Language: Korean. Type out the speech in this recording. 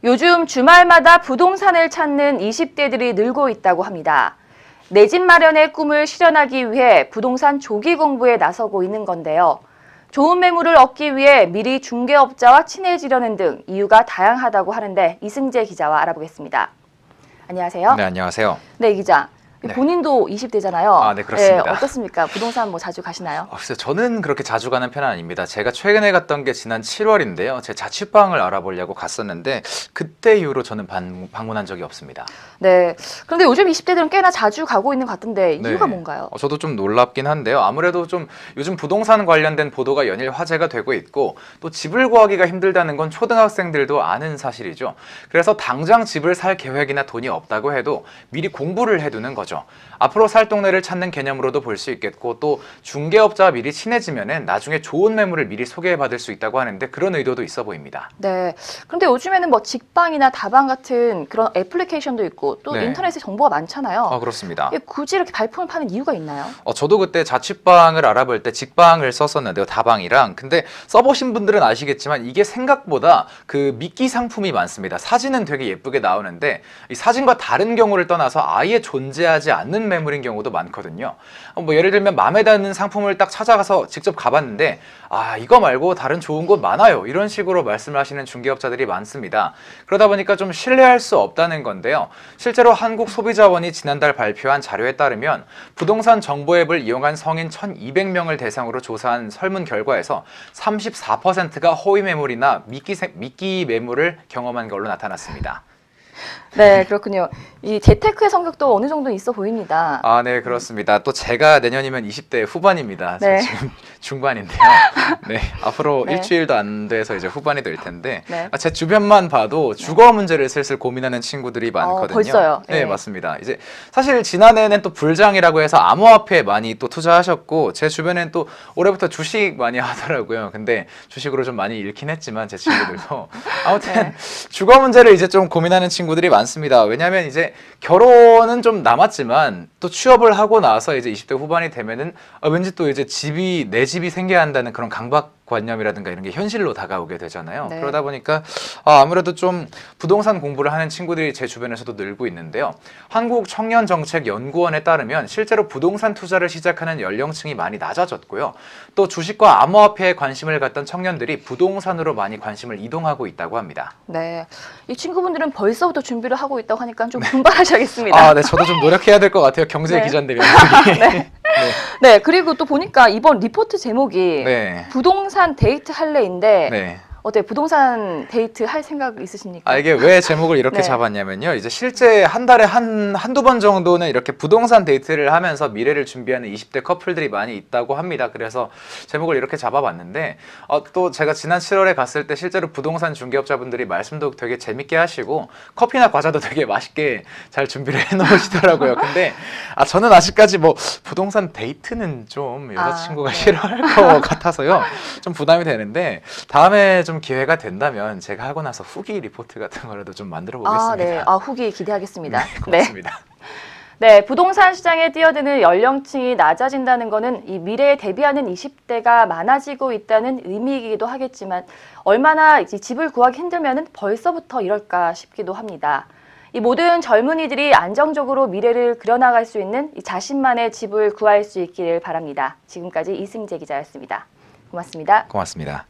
요즘 주말마다 부동산을 찾는 20대들이 늘고 있다고 합니다. 내 집 마련의 꿈을 실현하기 위해 부동산 조기 공부에 나서고 있는 건데요. 좋은 매물을 얻기 위해 미리 중개업자와 친해지려는 등 이유가 다양하다고 하는데 이승재 기자와 알아보겠습니다. 안녕하세요. 네, 안녕하세요. 네, 이 기자. 네. 본인도 20대잖아요. 아, 네, 그렇습니다. 네, 어떻습니까? 부동산 뭐 자주 가시나요? 글쎄요, 저는 그렇게 자주 가는 편은 아닙니다. 제가 최근에 갔던 게 지난 7월인데요. 제 자취방을 알아보려고 갔었는데 그때 이후로 저는 방문한 적이 없습니다. 네. 그런데 요즘 20대들은 꽤나 자주 가고 있는 것 같은데 이유가 네. 뭔가요? 저도 좀 놀랍긴 한데요. 아무래도 좀 요즘 부동산 관련된 보도가 연일 화제가 되고 있고 또 집을 구하기가 힘들다는 건 초등학생들도 아는 사실이죠. 그래서 당장 집을 살 계획이나 돈이 없다고 해도 미리 공부를 해두는 거죠. 앞으로 살 동네를 찾는 개념으로도 볼 수 있겠고 또 중개업자와 미리 친해지면은 나중에 좋은 매물을 미리 소개받을 수 있다고 하는데 그런 의도도 있어 보입니다. 네. 그런데 요즘에는 뭐 직방이나 다방 같은 그런 애플리케이션도 있고 또 네. 인터넷에 정보가 많잖아요. 그렇습니다. 굳이 이렇게 발품을 파는 이유가 있나요? 저도 그때 자취방을 알아볼 때 직방을 썼었는데요. 다방이랑. 근데 써보신 분들은 아시겠지만 이게 생각보다 그 미끼 상품이 많습니다. 사진은 되게 예쁘게 나오는데 이 사진과 다른 경우를 떠나서 아예 존재하지 않는 매물인 경우도 많거든요. 뭐 예를 들면 마음에 드는 상품을 딱 찾아가서 직접 가봤는데 이거 말고 다른 좋은 곳 많아요. 이런 식으로 말씀을 하시는 중개업자들이 많습니다. 그러다 보니까 좀 신뢰할 수 없다는 건데요. 실제로 한국소비자원이 지난달 발표한 자료에 따르면 부동산 정보 앱을 이용한 성인 1,200명을 대상으로 조사한 설문 결과에서 34%가 허위 매물이나 미끼 매물을 경험한 걸로 나타났습니다. 네, 그렇군요. 이 재테크의 성격도 어느 정도 있어 보입니다. 네, 그렇습니다. 또 제가 내년이면 20대 후반입니다. 네. 지금 중반인데요. 네, 앞으로 네. 일주일도 안 돼서 이제 후반이 될 텐데 네. 제 주변만 봐도 주거 문제를 슬슬 고민하는 친구들이 많거든요. 벌써요? 네, 네. 맞습니다. 이제 사실 지난해는 또 불장이라고 해서 암호화폐 많이 또 투자하셨고 제 주변엔 또 올해부터 주식 많이 하더라고요. 근데 주식으로 좀 많이 잃긴 했지만 제 친구들도 아무튼 네. 주거 문제를 이제 좀 고민하는 친구들이 많습니다. 왜냐하면 이제 결혼은 좀 남았지만 또 취업을 하고 나서 이제 20대 후반이 되면은 왠지 또 이제 내 집이 생겨야 한다는 그런 강박관념이라든가 이런 게 현실로 다가오게 되잖아요. 네. 그러다 보니까 아무래도 좀 부동산 공부를 하는 친구들이 제 주변에서도 늘고 있는데요. 한국청년정책연구원에 따르면 실제로 부동산 투자를 시작하는 연령층이 많이 낮아졌고요. 또 주식과 암호화폐에 관심을 갖던 청년들이 부동산으로 많이 관심을 이동하고 있다고 합니다. 네. 이 친구분들은 벌써부터 준비를 하고 있다고 하니까 좀 분발하셔야겠습니다. 네, 저도 좀 노력해야 될 것 같아요. 경제 네. 기자인데 명색이. 네. 네, 그리고 또 보니까 이번 리포트 제목이 네. 부동산 데이트 할래인데 네. 어때요? 부동산 데이트 할 생각 있으십니까? 이게 왜 제목을 이렇게 네. 잡았냐면요. 이제 실제 한 달에 한두 번 정도는 이렇게 부동산 데이트를 하면서 미래를 준비하는 20대 커플들이 많이 있다고 합니다. 그래서 제목을 이렇게 잡아봤는데 또 제가 지난 7월에 갔을 때 실제로 부동산 중개업자분들이 말씀도 되게 재밌게 하시고 커피나 과자도 되게 맛있게 잘 준비를 해놓으시더라고요. 근데 저는 아직까지 뭐 부동산 데이트는 좀 여자친구가 네. 싫어할 것 같아서요. 좀 부담이 되는데 다음에 좀 기회가 된다면 제가 하고 나서 후기 리포트 같은 거라도 좀 만들어 보겠습니다. 네. 후기 기대하겠습니다. 네, 고맙습니다. 네, 부동산 시장에 뛰어드는 연령층이 낮아진다는 것은 이 미래에 대비하는 20대가 많아지고 있다는 의미이기도 하겠지만 얼마나 이 집을 구하기 힘들면 벌써부터 이럴까 싶기도 합니다. 이 모든 젊은이들이 안정적으로 미래를 그려나갈 수 있는 이 자신만의 집을 구할 수 있기를 바랍니다. 지금까지 이승재 기자였습니다. 고맙습니다. 고맙습니다.